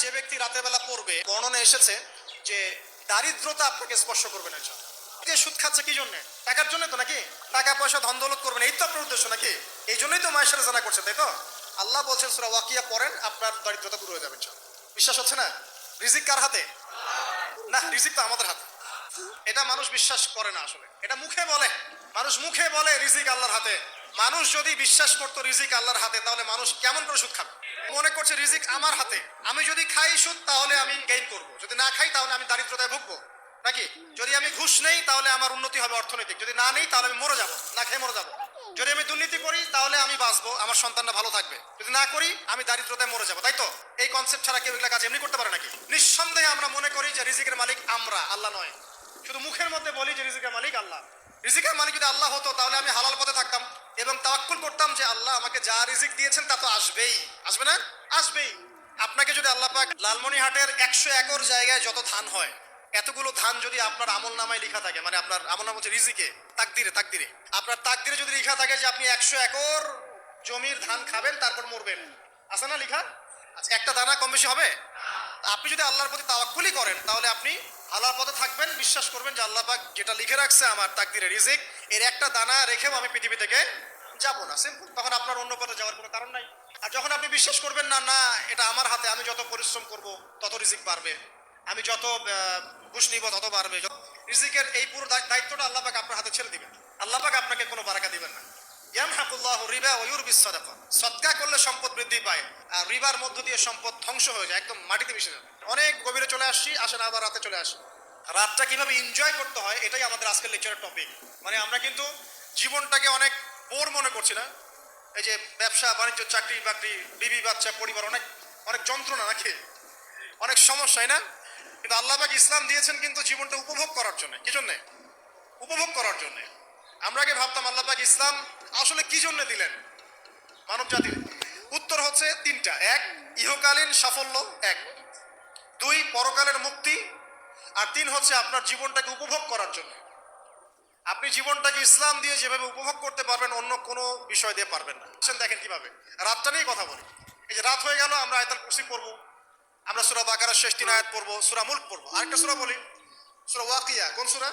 যে ব্যক্তি রাতের বেলা পড়বে, বর্ণনা এসেছে যে দারিদ্রতা আপনাকে স্পর্শ করবে না। সুদ খাচ্ছে কি জন্য? টাকার জন্য তো নাকি? টাকা পয়সা ধন দৌলত করবেন, এই তো আপনার উদ্দেশ্য নাকি? এই জন্যই তো মায়ের সাথে জানা করছে, তাই তো? আল্লাহ বলছেন সূরা ওয়াকিয়া পড়েন, আপনার দারিদ্রতা দূর হয়ে যাবে। বিশ্বাস হচ্ছে না? রিজিক কার হাতে? না, রিজিক তো আমাদের হাতে। এটা মানুষ বিশ্বাস করে না। আসলে এটা মুখে বলে, মানুষ মুখে বলে রিজিক আল্লাহর হাতে। মানুষ যদি বিশ্বাস করতো রিজিক আল্লাহর হাতে, তাহলে মানুষ কেমন করে সুদ খাবে? মনে করছে রিজিক আমার হাতে, আমি যদি খাই সুদ তাহলে আমি গেইন করবো, যদি না খাই তাহলে আমি দারিদ্রতায় ভুগবো নাকি? যদি আমি ঘুষ নেই তাহলে আমার উন্নতি হবে অর্থনৈতিক, যদি না নেই তাহলে আমি মরে যাবো, না খেয়ে মরে যাবো। যদি আমি দুর্নীতি করি তাহলে আমি বাঁচবো, আমার সন্তানরা ভালো থাকবে, যদি না করি আমি দারিদ্রতায় মরে যাবো, তাই তো? এই কনসেপ্ট ছাড়া কেউ এগুলা কাজ এমনি করতে পারে নাকি? নিঃসন্দেহে আমরা মনে করি যে রিজিকের মালিক আমরা, আল্লাহ নয়। শুধু মুখের মধ্যে বলি যে রিজিকের মালিক আল্লাহ। রিজিকের মালিক যদি আল্লাহ হতো তাহলে আমি হালাল পথে থাকতাম এবং তাওয়াক্কুল করতাম যে আল্লাহ আমাকে যা রিজিক দিয়েছেন তা তো আসবেই, আসবে না? আসবেই। আপনাকে যদি আল্লাহ পাক লালমনিরহাটের 100 একর জায়গায় যত ধান হয়, এতগুলো ধান যদি আপনার আমল নামায় লেখা থাকে, মানে আপনার আমল নাম হচ্ছে রিজিকে, তাকদিরে, তাকদিরে আপনার তাকদিরে যদি লেখা থাকে যে আপনি 100 একর জমির ধান খাবেন তারপর মরবেন, আছে না লেখা? আচ্ছা, একটা দানা কম বেশি হবে? আপনি যদি আল্লাহর প্রতি তাওয়াক্কুলই করেন তাহলে আপনি আল্লাহর পথে থাকবেন, বিশ্বাস করবেন যে আল্লাহ পাক যেটা লিখে রাখছে আমার তাকদিরে রিজিক, এর একটা দানা রেখেও আমি পৃথিবী থেকে যাব না, সিম্পল। তখন আপনার অন্য পথে যাওয়ার কোনো কারণ নাই। আর যখন আপনি বিশ্বাস করবেন না, না এটা আমার হাতে, আমি যত পরিশ্রম করব তত রিজিক বাড়বে, আমি যত ঘুষ নিব তত বাড়বে, রিজিকের এই পুরো দায়িত্বটা আল্লাহ পাক আপনার হাতে ছেড়ে দিবেন। আল্লাহ পাক আপনাকে কোনো বারাকা দিবেন না। ইয়ামহাকুল্লাহু রিবা ওয়া ইউরবিস সাদাকা। সদকা করলে সম্পদ বৃদ্ধি পায়, আর রিবার মধ্য দিয়ে সম্পদ ধ্বংস হয়ে যায়, একদম মাটিতে মিশে যায়। অনেক গভীরে চলে আসছি, আসেন আবার রাতে চলে আসি। রাতটা কিভাবে এনজয় করতে হয় এটাই আমাদের আজকের লেকচারের টপিক। মানে আমরা কিন্তু জীবনটাকে অনেক বোর মনে করছি না? এই যে ব্যবসা বাণিজ্য, চাকরি বাকরি, বিবি বাচ্চা, পরিবার, অনেক অনেক যন্ত্রণা নাকি, অনেক সমস্যাই না? কিন্তু আল্লাহ পাক ইসলাম দিয়েছেন কিন্তু জীবনটা উপভোগ করার জন্য। কি জন্যে? উপভোগ করার জন্য। আমরা আগে ভাবতাম আল্লাহ পাক ইসলাম আসলে কি জন্য দিলেন মানব জাতির? উত্তর হচ্ছে তিনটা। এক, ইহকালীন সাফল্য, এক। দুই, পরকালের মুক্তি, আর তিন হচ্ছে আপনার জীবনটাকে উপভোগ করার জন্য। আপনি জীবনটাকে ইসলাম দিয়ে যেভাবে উপভোগ করতে পারবেন অন্য কোনো বিষয় দিয়ে পারবেন না। দেখেন কিভাবে, রাতটা নিয়ে কথা বলি। এই যে রাত হয়ে গেল, আমরা আয়াতুল কুরসি পড়বো, আমরা সূরা বাকারার শেষ 3 আয়াত পড়বো, সূরা মুলক পড়বো, আরেকটা সূরা বলি, সূরা ওয়াকিয়া। কোন সূরা?